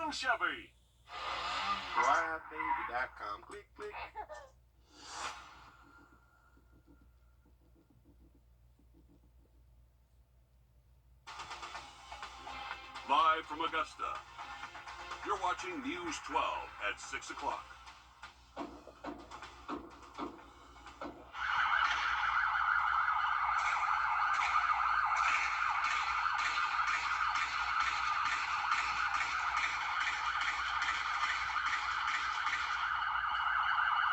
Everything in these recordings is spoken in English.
Young Chevy. Wrdw.com. Click, click. Live from Augusta, you're watching News 12 at 6 o'clock.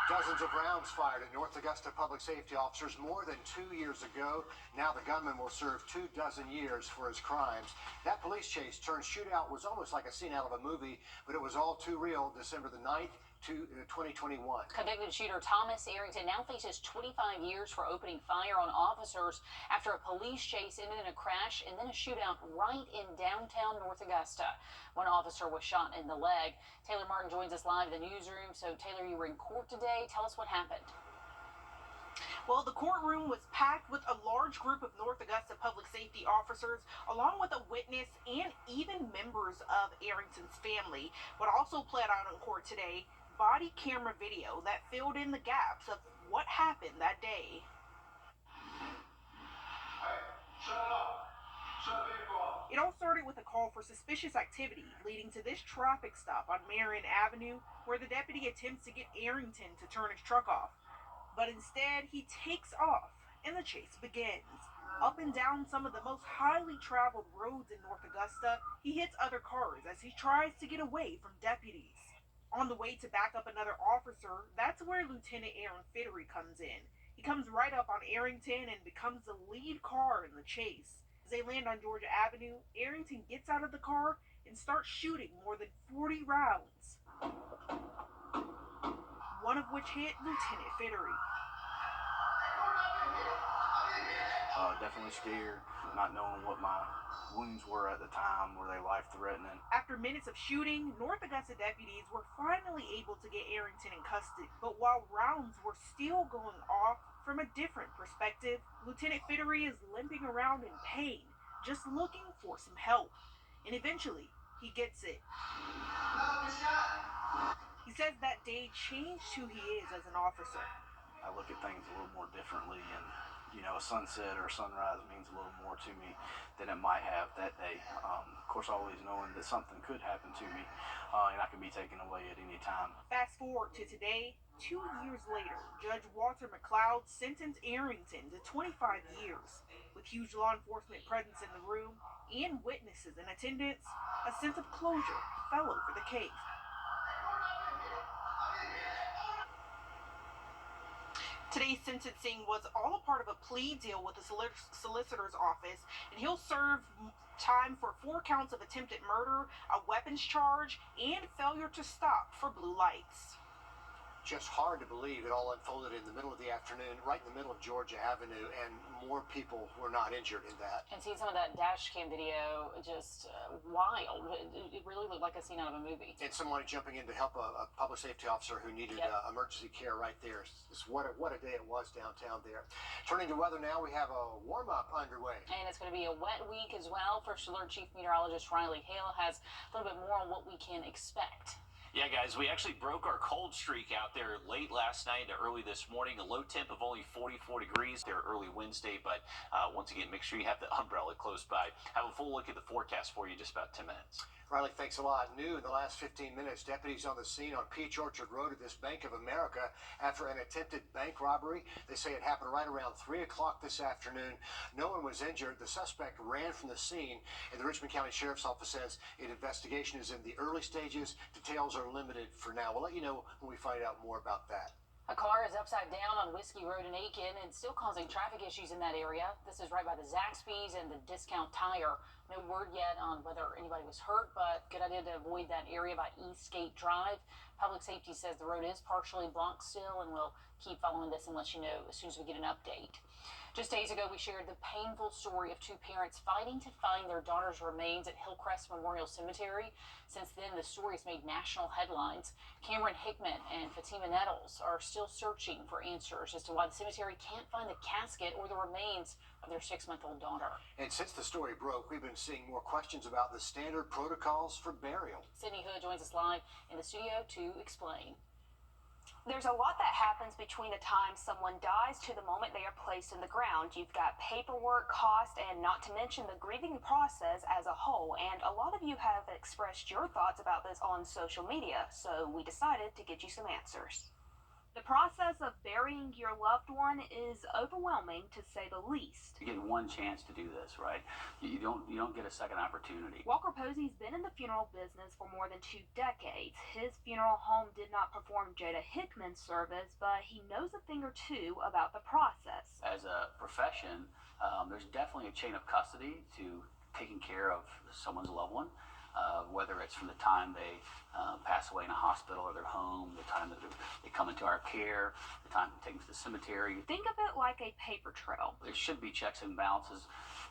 Dozens of rounds fired at North Augusta public safety officers more than 2 years ago. Now the gunman will serve 24 years for his crimes. That police chase turned shootout was almost like a scene out of a movie, but it was all too real. December the 9th, 2021. Convicted shooter Thomas Arrington now faces 25 years for opening fire on officers after a police chase ended in a crash and then a shootout right in downtown North Augusta. One officer was shot in the leg. Taylor Martin joins us live in the newsroom. So, Taylor, you were in court today. Tell us what happened. Well, the courtroom was packed with a large group of North Augusta public safety officers, along with a witness and even members of Arrington's family. What also played out in court today, body camera video that filled in the gaps of what happened that day. Hey, shut up. Shut the vehicle off. It all started with a call for suspicious activity leading to this traffic stop on Marion Avenue, where the deputy attempts to get Arrington to turn his truck off. But instead, he takes off, and the chase begins. Up and down some of the most highly traveled roads in North Augusta, he hits other cars as he tries to get away from deputies. On the way to back up another officer, that's where Lieutenant Aaron Fittery comes in. He comes right up on Arrington and becomes the lead car in the chase. As they land on Georgia Avenue, Arrington gets out of the car and starts shooting more than 40 rounds, one of which hit Lieutenant Fittery. Definitely scared, not knowing what my wounds were at the time. Were they life-threatening? After minutes of shooting, North Augusta deputies were finally able to get Arrington in custody. But while rounds were still going off, from a different perspective, Lieutenant Fittery is limping around in pain, just looking for some help. And eventually, he gets it. He says that day changed who he is as an officer. I look at things a little more differently, and a sunset or a sunrise means a little more to me than it might have that day. Of course, always knowing that something could happen to me, and I can be taken away at any time. Fast forward to today, 2 years later, Judge Walter McLeod sentenced Arrington to 25 years. With huge law enforcement presence in the room and witnesses in attendance, a sense of closure fell over the case. Today's sentencing was all a part of a plea deal with the solicitor's office, and he'll serve time for 4 counts of attempted murder, a weapons charge, and failure to stop for blue lights. Just hard to believe it all unfolded in the middle of the afternoon, right in the middle of Georgia Avenue, and more people were not injured in that. And seeing some of that dash cam video, just wild. It really looked like a scene out of a movie. And someone jumping in to help a public safety officer who needed emergency care right there. What a day it was downtown there. Turning to weather now, we have a warm-up underway. And it's going to be a wet week as well. First Alert Chief Meteorologist Riley Hale has a little bit more on what we can expect. Yeah, guys, we actually broke our cold streak out there late last night to early this morning. A low temp of only 44 degrees there early Wednesday, but once again, make sure you have the umbrella close by. Have a full look at the forecast for you in just about 10 minutes. Riley, thanks a lot. New in the last 15 minutes, deputies on the scene on Peach Orchard Road at this Bank of America after an attempted bank robbery. They say it happened right around 3 o'clock this afternoon. No one was injured. The suspect ran from the scene, and the Richmond County Sheriff's Office says an investigation is in the early stages. Details are limited for now. We'll let you know when we find out more about that. A car is upside down on Whiskey Road in Aiken and still causing traffic issues in that area. This is right by the Zaxby's and the Discount Tire. No word yet on whether anybody was hurt, but good idea to avoid that area by Eastgate Drive. Public Safety says the road is partially blocked still, and we'll keep following this and let you know as soon as we get an update. Just days ago, we shared the painful story of two parents fighting to find their daughter's remains at Hillcrest Memorial Cemetery. Since then, the story has made national headlines. Cameron Hickman and Fatima Nettles are still searching for answers as to why the cemetery can't find the casket or the remains of their 6-month-old daughter. And since the story broke, we've been seeing more questions about the standard protocols for burial. Sydney Hood joins us live in the studio to explain. There's a lot that happens between the time someone dies to the moment they are placed in the ground. You've got paperwork, cost, and not to mention the grieving process as a whole. And a lot of you have expressed your thoughts about this on social media, so we decided to get you some answers. The process of burying your loved one is overwhelming, to say the least. You get one chance to do this, right? You don't get a second opportunity. Walker Posey's been in the funeral business for more than 2 decades. His funeral home did not perform Jada Hickman's service, but he knows a thing or two about the process. As a profession, there's definitely a chain of custody to taking care of someone's loved one. Whether it's from the time they pass away in a hospital or their home, the time that they come into our care, the time they take them to the cemetery. Think of it like a paper trail. There should be checks and balances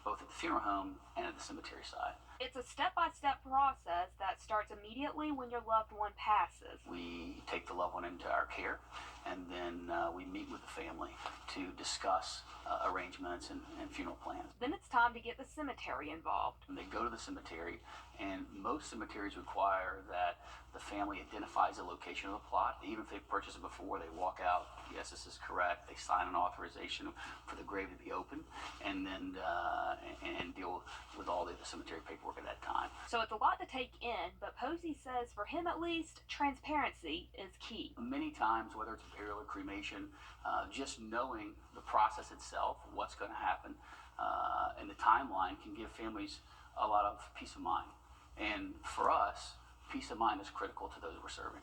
both at the funeral home and at the cemetery side. It's a step-by-step process that starts immediately when your loved one passes. We take the loved one into our care, and then we meet with the family to discuss arrangements and funeral plans. Then it's time to get the cemetery involved. And they go to the cemetery, and most cemeteries require that the family identifies the location of the plot. Even if they've purchased it before, they walk out, yes, this is correct. They sign an authorization for the grave to be open, and then and deal with all the cemetery paperwork at that time. So it's a lot to take in, but Posey says for him at least, transparency is key. Many times, whether it's burial or cremation, just knowing the process itself, what's going to happen, and the timeline can give families a lot of peace of mind. And for us, peace of mind is critical to those we're serving.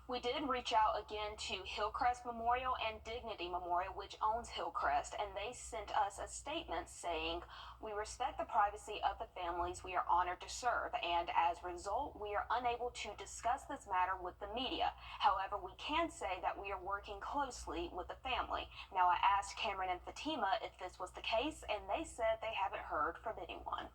We did reach out again to Hillcrest Memorial and Dignity Memorial, which owns Hillcrest, and they sent us a statement saying, "We respect the privacy of the families we are honored to serve, and as a result, we are unable to discuss this matter with the media. However, we can say that we are working closely with the family." Now, I asked Cameron and Fatima if this was the case, and they said they haven't heard from anyone.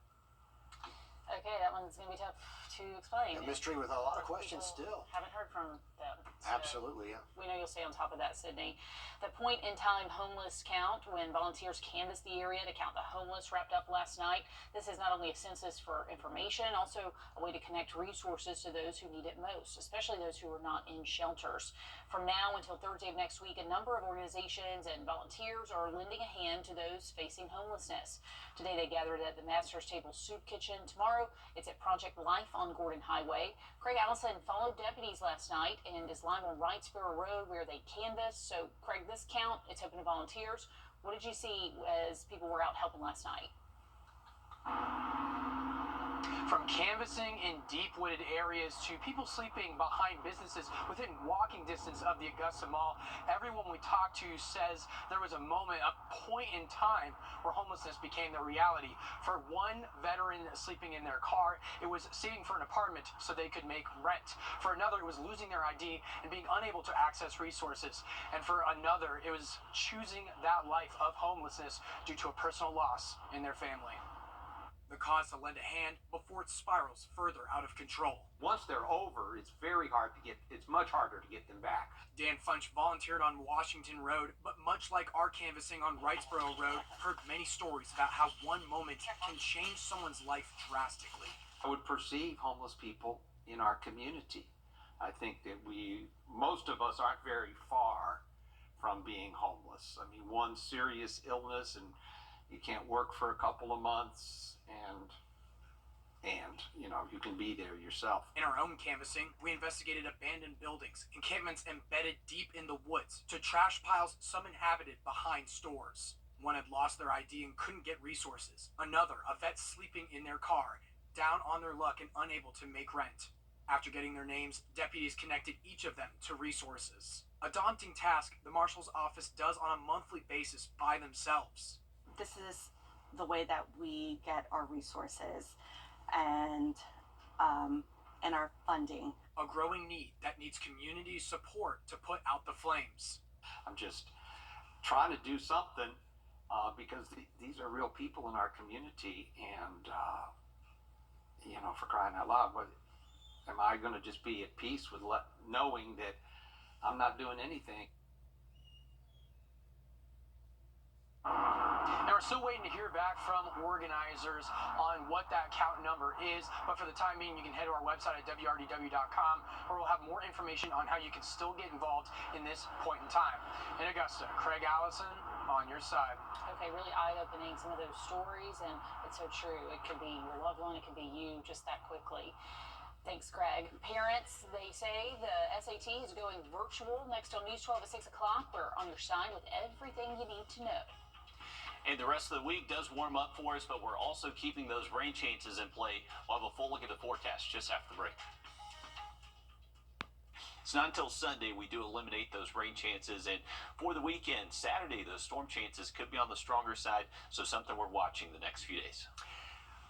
Okay, that one's going to be tough to explain. A mystery with a lot of questions still. Haven't heard from them. So Absolutely, yeah. we know you'll stay on top of that, Sydney. The point-in-time homeless count, when volunteers canvassed the area to count the homeless, wrapped up last night. This is not only a census for information, also a way to connect resources to those who need it most, especially those who are not in shelters. From now until Thursday of next week, a number of organizations and volunteers are lending a hand to those facing homelessness. Today, they gathered at the Master's Table Soup Kitchen. Tomorrow, it's at Project Life on Gordon Highway. Craig Allison followed deputies last night and is live on Wrightsboro Road where they canvassed. So, Craig, this count, it's open to volunteers. What did you see as people were out helping last night? From canvassing in deep wooded areas to people sleeping behind businesses within walking distance of the Augusta Mall, everyone we talked to says there was a moment, a point in time where homelessness became the reality. For one veteran sleeping in their car, it was saving for an apartment so they could make rent. For another, it was losing their ID and being unable to access resources. And for another, it was choosing that life of homelessness due to a personal loss in their family. The cause to lend a hand before it spirals further out of control. Once they're over, it's much harder to get them back. Dan Funch volunteered on Washington Road, but much like our canvassing on Wrightsboro Road, heard many stories about how one moment can change someone's life drastically. I would perceive homeless people in our community. I think that most of us aren't very far from being homeless. I mean, one serious illness and you can't work for a couple of months, and you can be there yourself. In our own canvassing, we investigated abandoned buildings, encampments embedded deep in the woods, to trash piles some inhabited behind stores. One had lost their ID and couldn't get resources. Another, a vet sleeping in their car, down on their luck and unable to make rent. After getting their names, deputies connected each of them to resources. A daunting task the Marshal's office does on a monthly basis by themselves. This is the way that we get our resources and our funding. A growing need that needs community support to put out the flames. I'm just trying to do something because these are real people in our community, and for crying out loud, what am I going to just be at peace with knowing that I'm not doing anything? Now, we're still waiting to hear back from organizers on what that count number is, but for the time being, you can head to our website at wrdw.com, where we'll have more information on how you can still get involved in this point in time. In Augusta, Craig Allison, on your side. Okay, really eye-opening, some of those stories, and it's so true. It could be your loved one, it could be you, just that quickly. Thanks, Craig. Parents, they say the SAT is going virtual next on News 12 at 6 o'clock. We're on your side with everything you need to know. And the rest of the week does warm up for us, but we're also keeping those rain chances in play. We'll have a full look at the forecast just after the break. It's not until Sunday we do eliminate those rain chances, and for the weekend, Saturday, those storm chances could be on the stronger side, so something we're watching the next few days.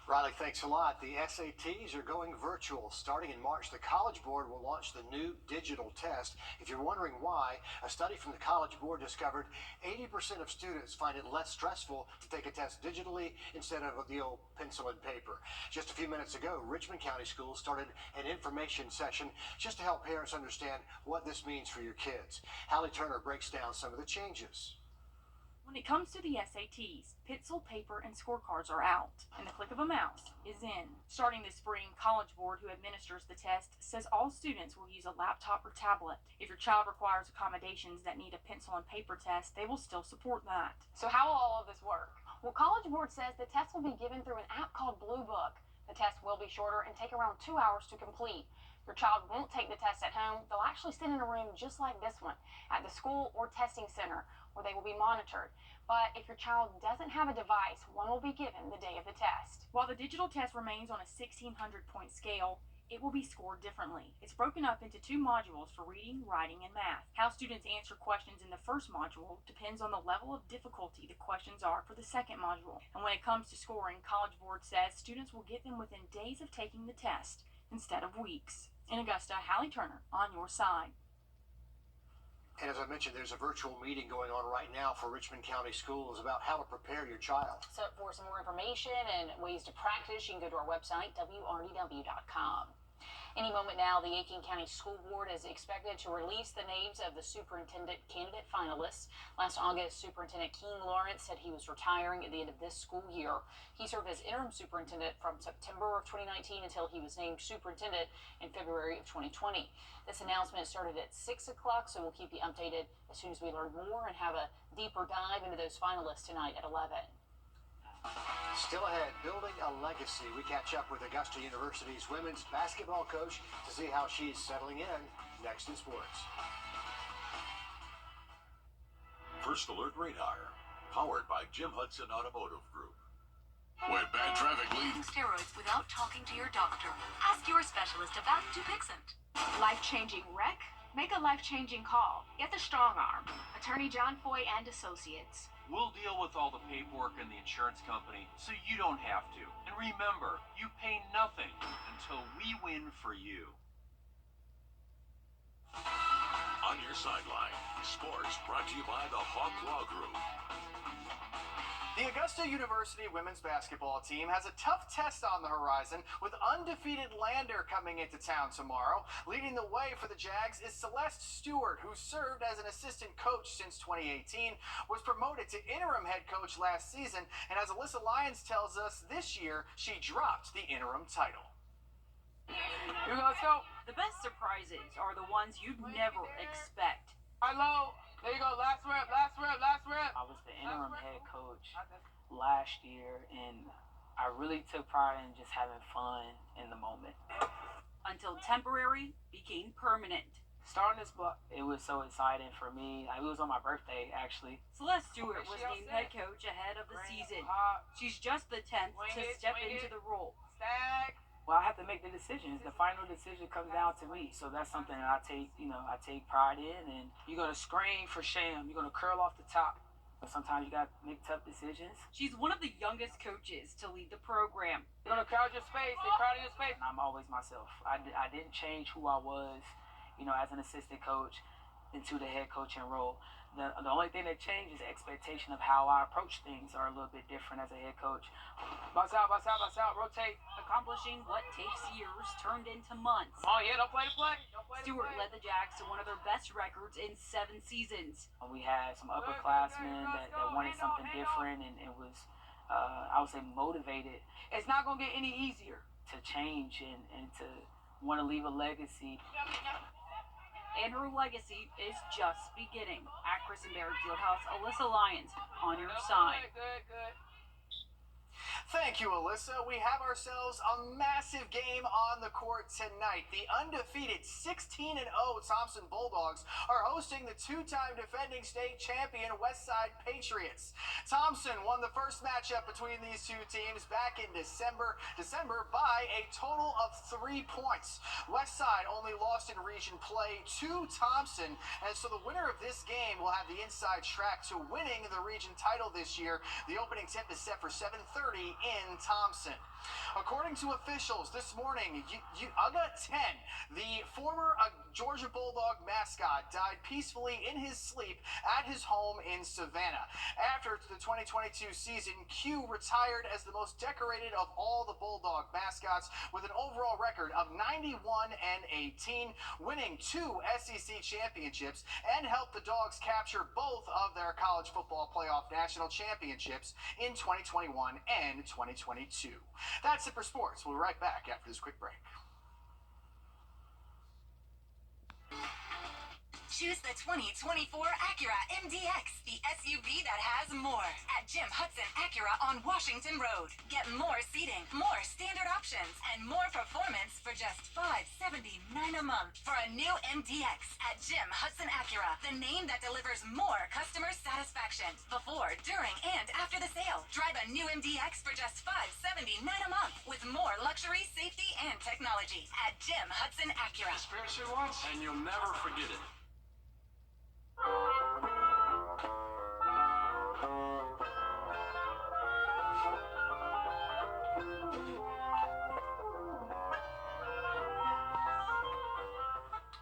Riley, thanks a lot. The SATs are going virtual. Starting in March, the College Board will launch the new digital test. If you're wondering why, a study from the College Board discovered 80% of students find it less stressful to take a test digitally instead of the old pencil and paper. Just a few minutes ago, Richmond County Schools started an information session just to help parents understand what this means for your kids. Hallie Turner breaks down some of the changes. When it comes to the SATs, pencil, paper, and scorecards are out, and the click of a mouse is in. Starting this spring, College Board, who administers the test, says all students will use a laptop or tablet. If your child requires accommodations that need a pencil and paper test, they will still support that. So how will all of this work? Well, College Board says the test will be given through an app called Blue Book. The test will be shorter and take around 2 hours to complete. Your child won't take the test at home. They'll actually sit in a room just like this one at the school or testing center where they will be monitored. But if your child doesn't have a device, one will be given the day of the test. While the digital test remains on a 1,600-point scale, it will be scored differently. It's broken up into 2 modules for reading, writing, and math. How students answer questions in the first module depends on the level of difficulty the questions are for the second module. And when it comes to scoring, College Board says students will get them within days of taking the test instead of weeks. In Augusta, Hallie Turner, on your side. And as I mentioned, there's a virtual meeting going on right now for Richmond County Schools about how to prepare your child. So for some more information and ways to practice, you can go to our website, wrdw.com. Any moment now, the Aiken County School Board is expected to release the names of the superintendent candidate finalists. Last August, Superintendent King Lawrence said he was retiring at the end of this school year. He served as interim superintendent from September of 2019 until he was named superintendent in February of 2020. This announcement started at 6 o'clock, so we'll keep you updated as soon as we learn more and have a deeper dive into those finalists tonight at 11. Still ahead, building a legacy. We catch up with Augusta University's women's basketball coach to see how she's settling in. Next in sports. First Alert Radar, powered by Jim Hudson Automotive Group. When bad traffic leads Steroids without talking to your doctor. Ask your specialist about Dupixent. Life-changing wreck? Make a life-changing call. Get the strong arm. Attorney John Foy and Associates. We'll deal with all the paperwork in the insurance company so you don't have to. And remember, you pay nothing until we win for you. On your sideline, sports brought to you by the Hawk Law Group. The Augusta University women's basketball team has a tough test on the horizon with undefeated Lander coming into town tomorrow. Leading the way for the Jags is Celeste Stewart, who served as an assistant coach since 2018, was promoted to interim head coach last season, and as Alyssa Lyons tells us, this year she dropped the interim title. Here we go, let's go. The best surprises are the ones you'd never expect. Hello. There you go, last rep, last rep, last rep. I was the interim head coach last year, and I really took pride in just having fun in the moment. Until temporary became permanent. Starting this book, it was so exciting for me. It was on my birthday, actually. Celeste Stewart was named head coach ahead of the season. She's just the 10th to step into the role. Well, I have to make the decisions. The final decision comes down to me. So that's something that I take pride in. And you're going to scream for sham. You're going to curl off the top. But sometimes you got to make tough decisions. She's one of the youngest coaches to lead the program. You're going to crowd your space. They crowd your space. I'm always myself. I didn't change who I was, as an assistant coach. into the head coaching role. The only thing that changed is the expectation of how I approach things are a little bit different as a head coach. Bounce out, rotate. Accomplishing what takes years turned into months. Come on, yeah, don't play the play. Stewart led the Jags to one of their best records in 7 seasons. We had some upperclassmen that wanted something different and it was, I would say, motivated. It's not going to get any easier to change and to want to leave a legacy. And her legacy is just beginning. At Chris and Barrett Fieldhouse, Alyssa Lyons on your side. Good. Thank you, Alyssa. We have ourselves a massive game on the court tonight. The undefeated 16-0 Thompson Bulldogs are hosting the two-time defending state champion Westside Patriots. Thompson won the first matchup between these two teams back in December by a total of 3 points. Westside only lost in region play to Thompson, and so the winner of this game will have the inside track to winning the region title this year. The opening tip is set for 7:30 in Thompson. According to officials this morning, Uga 10, the former Georgia Bulldog mascot, died peacefully in his sleep at his home in Savannah. After the 2022 season, Q retired as the most decorated of all the Bulldog mascots with an overall record of 91-18, winning 2 SEC championships and helped the Dogs capture both of their college football playoff national championships in 2021 and 2022. That's it for sports. We'll be right back after this quick break. Choose the 2024 Acura MDX, the SUV that has more. At Jim Hudson Acura on Washington Road. Get more seating, more standard options, and more performance for just $579 a month. For a new MDX at Jim Hudson Acura, the name that delivers more customer satisfaction before, during, and after the sale. Drive a new MDX for just $579 a month with more luxury, safety, and technology at Jim Hudson Acura. Experience it once, and you'll never forget it.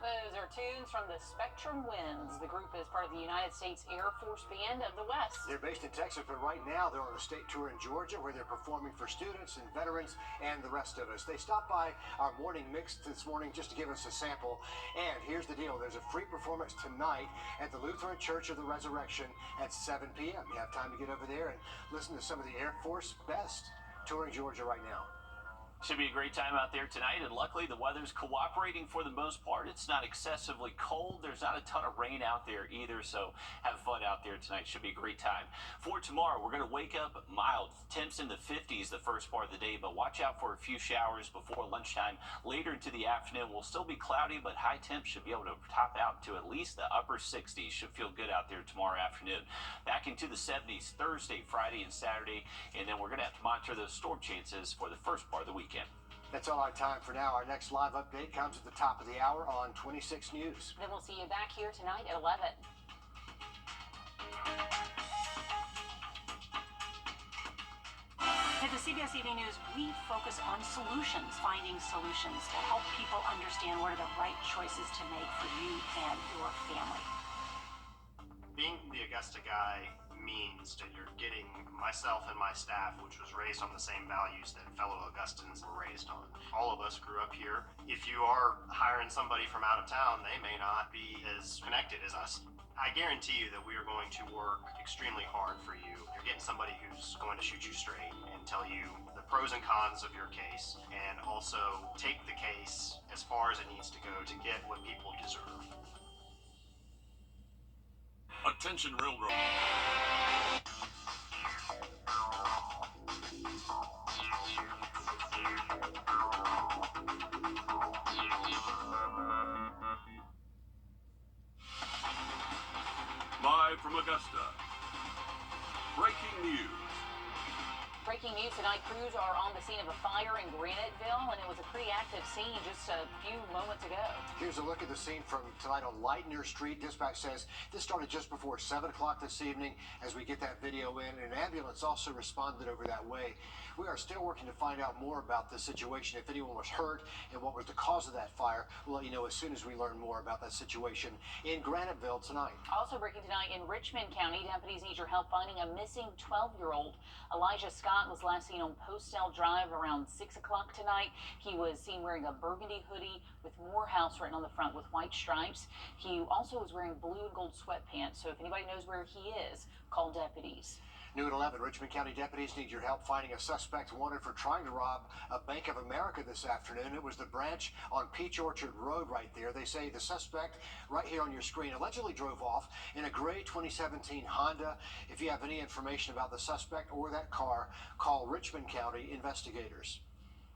Those are tunes from the Spectrum Winds. The group is part of the United States Air Force Band of the West. They're based in Texas, but right now they're on a state tour in Georgia where they're performing for students and veterans and the rest of us. They stopped by our morning mix this morning just to give us a sample. And here's the deal. There's a free performance tonight at the Lutheran Church of the Resurrection at 7 p.m. You have time to get over there and listen to some of the Air Force best touring Georgia right now. Should be a great time out there tonight, and luckily the weather's cooperating for the most part. It's not excessively cold. There's not a ton of rain out there either, so have fun out there tonight. Should be a great time. For tomorrow, we're going to wake up mild. Temps in the 50s the first part of the day, but watch out for a few showers before lunchtime. Later into the afternoon, will still be cloudy, but high temps should be able to top out to at least the upper 60s. Should feel good out there tomorrow afternoon. Back into the 70s Thursday, Friday, and Saturday, and then we're going to have to monitor those storm chances for the first part of the weekend. That's all our time for now. Our next live update comes at the top of the hour on 26 News. Then we'll see you back here tonight at 11. At the CBS Evening News, we focus on solutions, finding solutions to help people understand what are the right choices to make for you and your family. Being the Augusta guy means that you're getting myself and my staff, which was raised on the same values that fellow Augustans were raised on. All of us grew up here. If you are hiring somebody from out of town, they may not be as connected as us. I guarantee you that we are going to work extremely hard for you. You're getting somebody who's going to shoot you straight and tell you the pros and cons of your case, and also take the case as far as it needs to go to get what people deserve. Attention Railroad. Live from Augusta. Breaking news. Breaking news tonight, crews are on the scene of a fire in Graniteville, and it was a pretty active scene just a few moments ago. Here's a look at the scene from tonight on Lightner Street. Dispatch says this started just before 7 o'clock this evening. As we get that video in, an ambulance also responded over that way. We are still working to find out more about the situation, if anyone was hurt and what was the cause of that fire. We'll let you know as soon as we learn more about that situation in Graniteville tonight. Also breaking tonight in Richmond County, deputies need your help finding a missing 12-year-old. Elijah Scott was last seen on Postel Drive around 6 o'clock tonight. He was seen wearing a burgundy hoodie with Morehouse written on the front with white stripes. He also was wearing blue and gold sweatpants, so if anybody knows where he is, call deputies. New at 11, Richmond County deputies need your help finding a suspect wanted for trying to rob a Bank of America this afternoon. It was the branch on Peach Orchard Road right there. They say the suspect, right here on your screen, allegedly drove off in a gray 2017 Honda. If you have any information about the suspect or that car, call Richmond County investigators.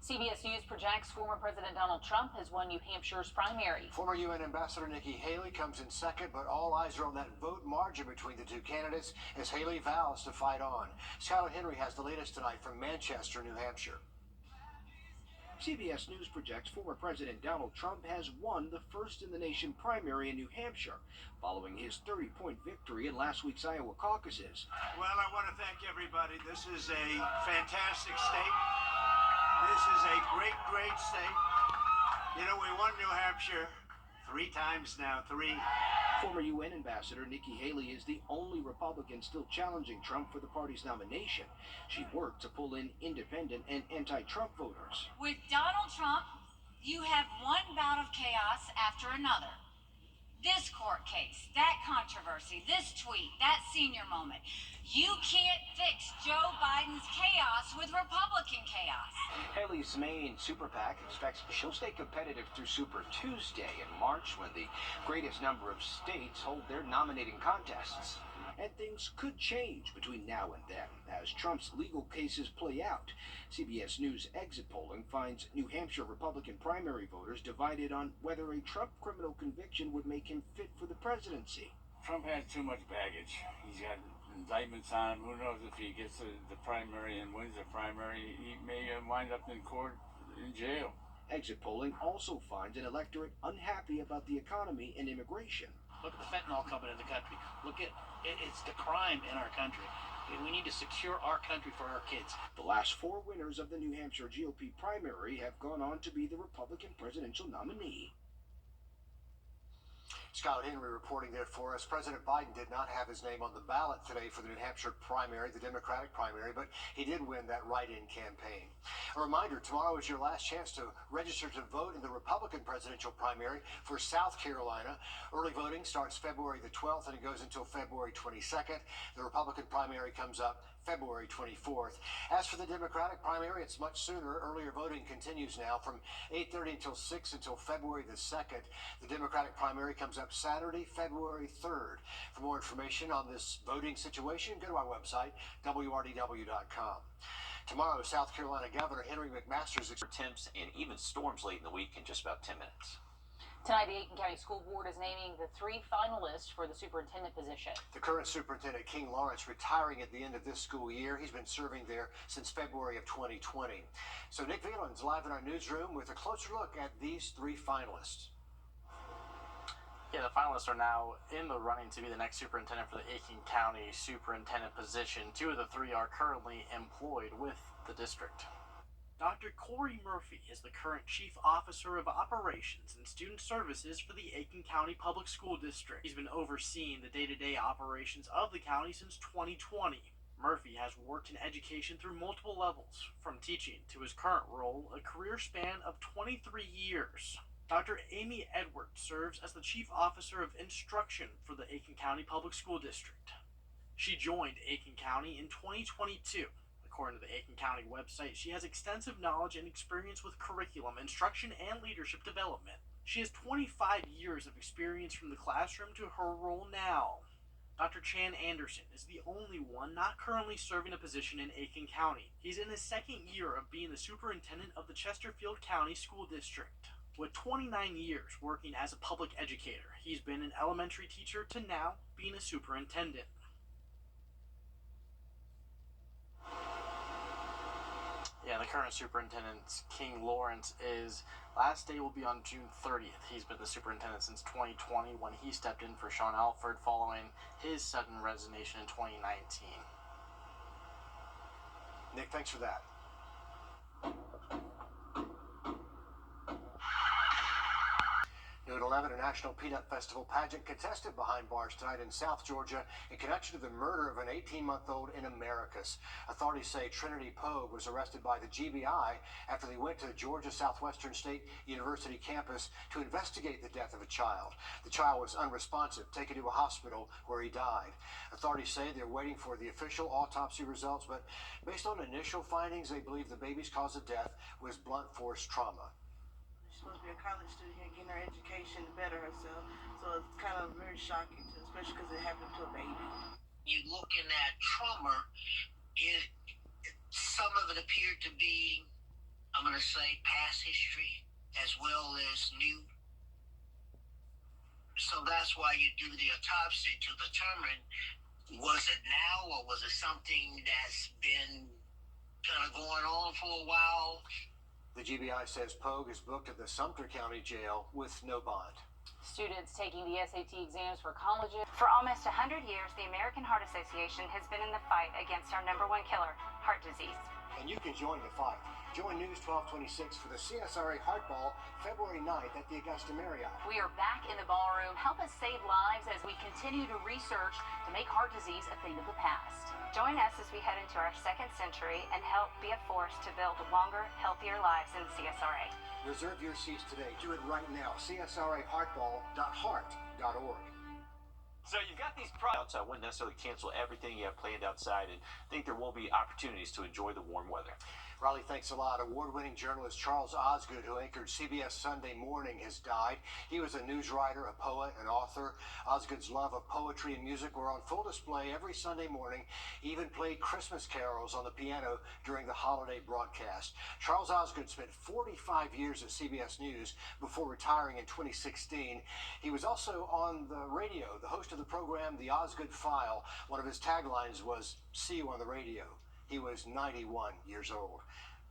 CBS News projects former President Donald Trump has won New Hampshire's primary. Former UN Ambassador Nikki Haley comes in second, but all eyes are on that vote margin between the two candidates as Haley vows to fight on. Skylar Henry has the latest tonight from Manchester, New Hampshire. CBS News projects former President Donald Trump has won the first-in-the-nation primary in New Hampshire, following his 30-point victory in last week's Iowa caucuses. Well, I want to thank everybody. This is a fantastic state. This is a great, great state. You know, we won New Hampshire 3 times now, 3. Former UN Ambassador Nikki Haley is the only Republican still challenging Trump for the party's nomination. She worked to pull in independent and anti-Trump voters. With Donald Trump, you have one bout of chaos after another. This court case, that controversy, this tweet, that senior moment. You can't fix Joe Biden's chaos with Republican chaos. Haley's main super PAC expects she'll stay competitive through Super Tuesday in March, when the greatest number of states hold their nominating contests. And things could change between now and then as Trump's legal cases play out. CBS News exit polling finds New Hampshire Republican primary voters divided on whether a Trump criminal conviction would make him fit for the presidency. Trump has too much baggage. He's got indictments on him. Who knows if he gets the primary and wins the primary, he may wind up in court in jail. Exit polling also finds an electorate unhappy about the economy and immigration. Look at the fentanyl coming in the country. Look at it's the crime in our country. We need to secure our country for our kids. The last 4 winners of the New Hampshire GOP primary have gone on to be the Republican presidential nominee. Scott Henry reporting there for us. President Biden did not have his name on the ballot today for the New Hampshire primary, the Democratic primary, but he did win that write-in campaign. A reminder, tomorrow is your last chance to register to vote in the Republican presidential primary for South Carolina. Early voting starts February the 12th and it goes until February 22nd. The Republican primary comes up February 24th. As for the Democratic primary, it's much sooner. Earlier voting continues now from 8:30 until 6 until February the 2nd. The Democratic primary comes up Saturday, February 3rd. For more information on this voting situation, go to our website, wrdw.com. Tomorrow, South Carolina Governor Henry McMaster's Temps and even storms late in the week in just about 10 minutes. Tonight, the Aiken County School Board is naming the 3 finalists for the superintendent position. The current superintendent, King Lawrence, retiring at the end of this school year. He's been serving there since February of 2020. So Nick Veland's live in our newsroom with a closer look at these 3 finalists. Yeah, the finalists are now in the running to be the next superintendent for the Aiken County superintendent position. 2 of the 3 are currently employed with the district. Dr. Corey Murphy is the current Chief Officer of Operations and Student Services for the Aiken County Public School District. He's been overseeing the day-to-day operations of the county since 2020. Murphy has worked in education through multiple levels, from teaching to his current role, a career span of 23 years. Dr. Amy Edwards serves as the Chief Officer of Instruction for the Aiken County Public School District. She joined Aiken County in 2022. According to the Aiken County website, she has extensive knowledge and experience with curriculum, instruction, and leadership development. She has 25 years of experience from the classroom to her role now. Dr. Chan Anderson is the only one not currently serving a position in Aiken County. He's in his 2nd year of being the superintendent of the Chesterfield County School District. With 29 years working as a public educator, he's been an elementary teacher to now being a superintendent. Yeah, the current superintendent, King Lawrence, is last day will be on June 30th. He's been the superintendent since 2020 when he stepped in for Sean Alford following his sudden resignation in 2019. Nick, thanks for that. New at 11, a National Peanut Festival pageant contested behind bars tonight in South Georgia in connection to the murder of an 18-month-old in Americus. Authorities say Trinity Pogue was arrested by the GBI after they went to the Georgia Southwestern State University campus to investigate the death of a child. The child was unresponsive, taken to a hospital where he died. Authorities say they're waiting for the official autopsy results, but based on initial findings, they believe the baby's cause of death was blunt force trauma. She's supposed to be a college student here getting her education to better herself, so it's kind of very shocking, especially because it happened to a baby. You looking at trauma, some of it appeared to be, I'm going to say, past history as well as new. So that's why you do the autopsy to determine, was it now or was it something that's been kind of going on for a while? The GBI says Pogue is booked at the Sumter County Jail with no bond. Students taking the SAT exams for colleges. For almost 100 years, the American Heart Association has been in the fight against our #1 killer, heart disease. And you can join the fight. Join News 1226 for the CSRA Heart Ball February 9th at the Augusta Marriott. We are back in the ballroom. Help us save lives as we continue to research to make heart disease a thing of the past. Join us as we head into our 2nd century and help be a force to build longer, healthier lives in CSRA. Reserve your seats today. Do it right now. CSRAHeartball.heart.org. So you've got these products. I wouldn't necessarily cancel everything you have planned outside, and think there will be opportunities to enjoy the warm weather. Riley, thanks a lot. Award-winning journalist Charles Osgood, who anchored CBS Sunday Morning, has died. He was a news writer, a poet, an author. Osgood's love of poetry and music were on full display every Sunday morning. He even played Christmas carols on the piano during the holiday broadcast. Charles Osgood spent 45 years at CBS News before retiring in 2016. He was also on the radio, the host of the program The Osgood File. One of his taglines was, "See you on the radio." He was 91 years old.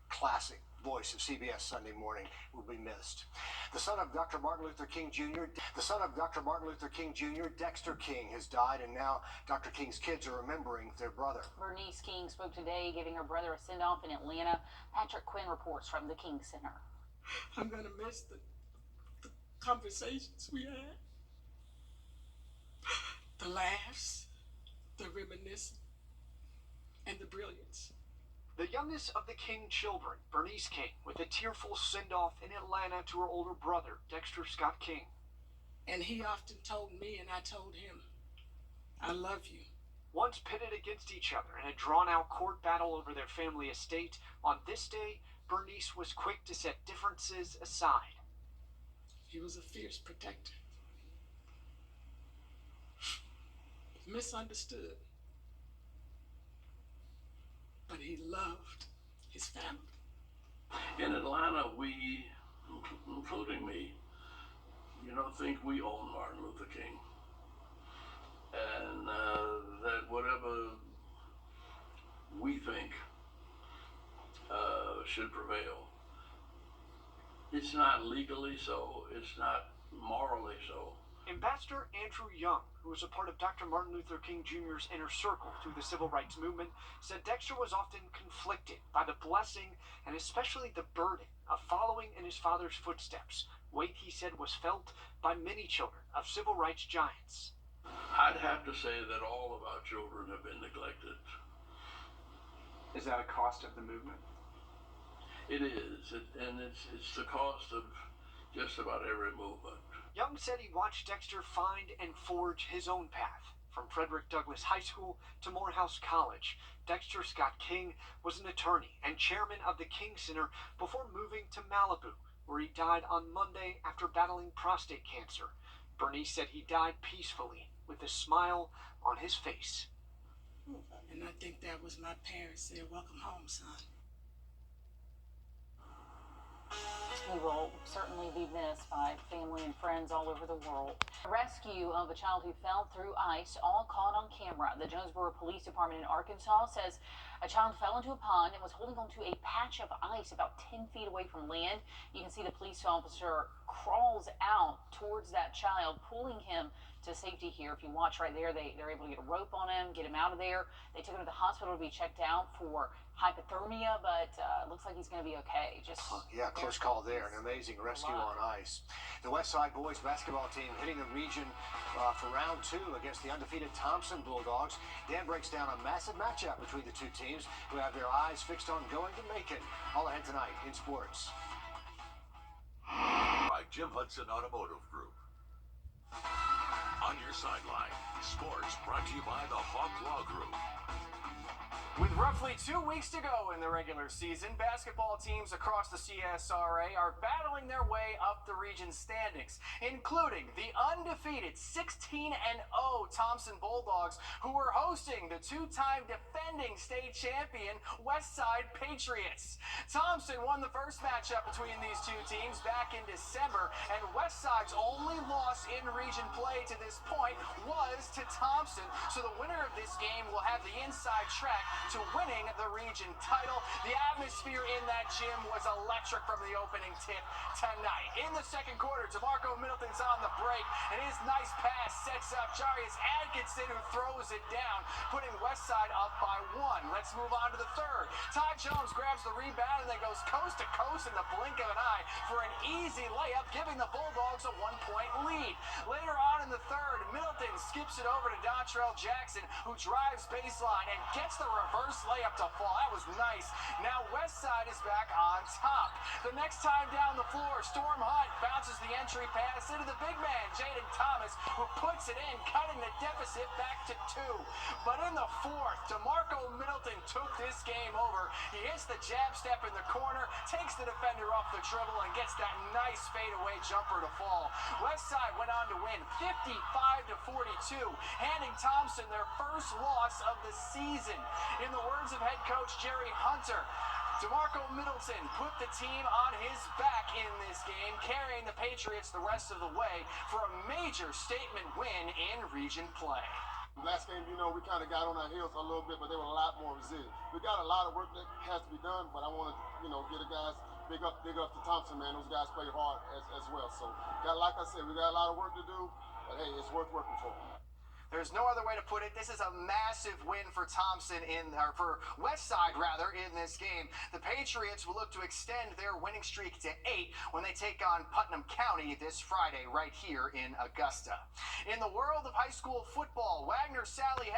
Classic voice of CBS Sunday Morning will be missed. The son of Dr. Martin Luther King Jr., Dexter King, has died, and now Dr. King's kids are remembering their brother. Bernice King spoke today, giving her brother a send-off in Atlanta. Patrick Quinn reports from the King Center. I'm going to miss the conversations we had, the laughs, the reminiscing, and the brilliance. The youngest of the King children, Bernice King, with a tearful send-off in Atlanta to her older brother, Dexter Scott King. And he often told me, and I told him, I love you. Once pitted against each other in a drawn-out court battle over their family estate, on this day, Bernice was quick to set differences aside. He was a fierce protector. Misunderstood. But he loved his family. In Atlanta, we, including me, think we own Martin Luther King. And that whatever we think should prevail. It's not legally so, it's not morally so. Ambassador Andrew Young, who was a part of Dr. Martin Luther King Jr.'s inner circle through the civil rights movement, said Dexter was often conflicted by the blessing and especially the burden of following in his father's footsteps. Weight, he said, was felt by many children of civil rights giants. I'd have to say that all of our children have been neglected. Is that a cost of the movement? It is, and it's the cost of just about every movement. Young said he watched Dexter find and forge his own path. From Frederick Douglass High School to Morehouse College, Dexter Scott King was an attorney and chairman of the King Center before moving to Malibu, where he died on Monday after battling prostate cancer. Bernice said he died peacefully, with a smile on his face. And I think that was my parents saying, "Welcome home, son." He will certainly be missed by family and friends all over the world. A rescue of a child who fell through ice, all caught on camera. The Jonesboro Police Department in Arkansas says A child fell into a pond and was holding onto a patch of ice about 10 feet away from land. You can see the police officer crawls out towards that child, pulling him to safety here. If you watch right there, they're able to get a rope on him, get him out of there. They took him to the hospital to be checked out for hypothermia, but looks like he's going to be okay. Yeah, close call there. An amazing rescue on ice. The West Side boys basketball team hitting the region for round 2 against the undefeated Thompson Bulldogs. Dan breaks down a massive matchup between the two teams who have their eyes fixed on going to Macon. All ahead tonight in sports. By Jim Hudson Automotive Group. On your sideline, sports brought to you by the Hawk Law Group. With roughly 2 weeks to go in the regular season, basketball teams across the CSRA are battling their way up the region standings, including the undefeated 16-0 Thompson Bulldogs, who were hosting the 2-time defending state champion Westside Patriots. Thompson won the first matchup between these two teams back in December, and Westside's only loss in region play to this point was to Thompson, so the winner of this game will have the inside track to winning the region title. The atmosphere in that gym was electric from the opening tip tonight. In the second quarter, DeMarco Middleton's on the break, and his nice pass sets up Jarius Atkinson, who throws it down, putting Westside up by 1. Let's move on to the third. Ty Jones grabs the rebound and then goes coast to coast in the blink of an eye for an easy layup, giving the Bulldogs a 1-point lead. Later on in the third, Middleton skips it over to Dontrell Jackson, who drives baseline and gets the reverse layup to fall. That was nice. Now Westside is back on top. The next time down the floor, Storm Hunt bounces the entry pass into the big man, Jaden Thomas, who puts it in, cutting the deficit back to 2. But in the fourth, DeMarco Middleton took this game over. He hits the jab step in the corner, takes the defender off the dribble, and gets that nice fadeaway jumper to fall. Westside went on to win 55-42, handing Thompson their first loss of the season. In the words of head coach Jerry Hunter, DeMarco Middleton put the team on his back in this game, carrying the Patriots the rest of the way for a major statement win in region play. Last game, we kind of got on our heels a little bit, but they were a lot more resilient. We got a lot of work that has to be done, but I want to, get the guys big up to Thompson, man. Those guys play hard as well. So, like I said, we got a lot of work to do, but hey, it's worth working for. There's no other way to put it. This is a massive win for Thompson for Westside rather in this game. The Patriots will look to extend their winning streak to 8 when they take on Putnam County this Friday right here in Augusta. In the world of high school football, Wagner Sally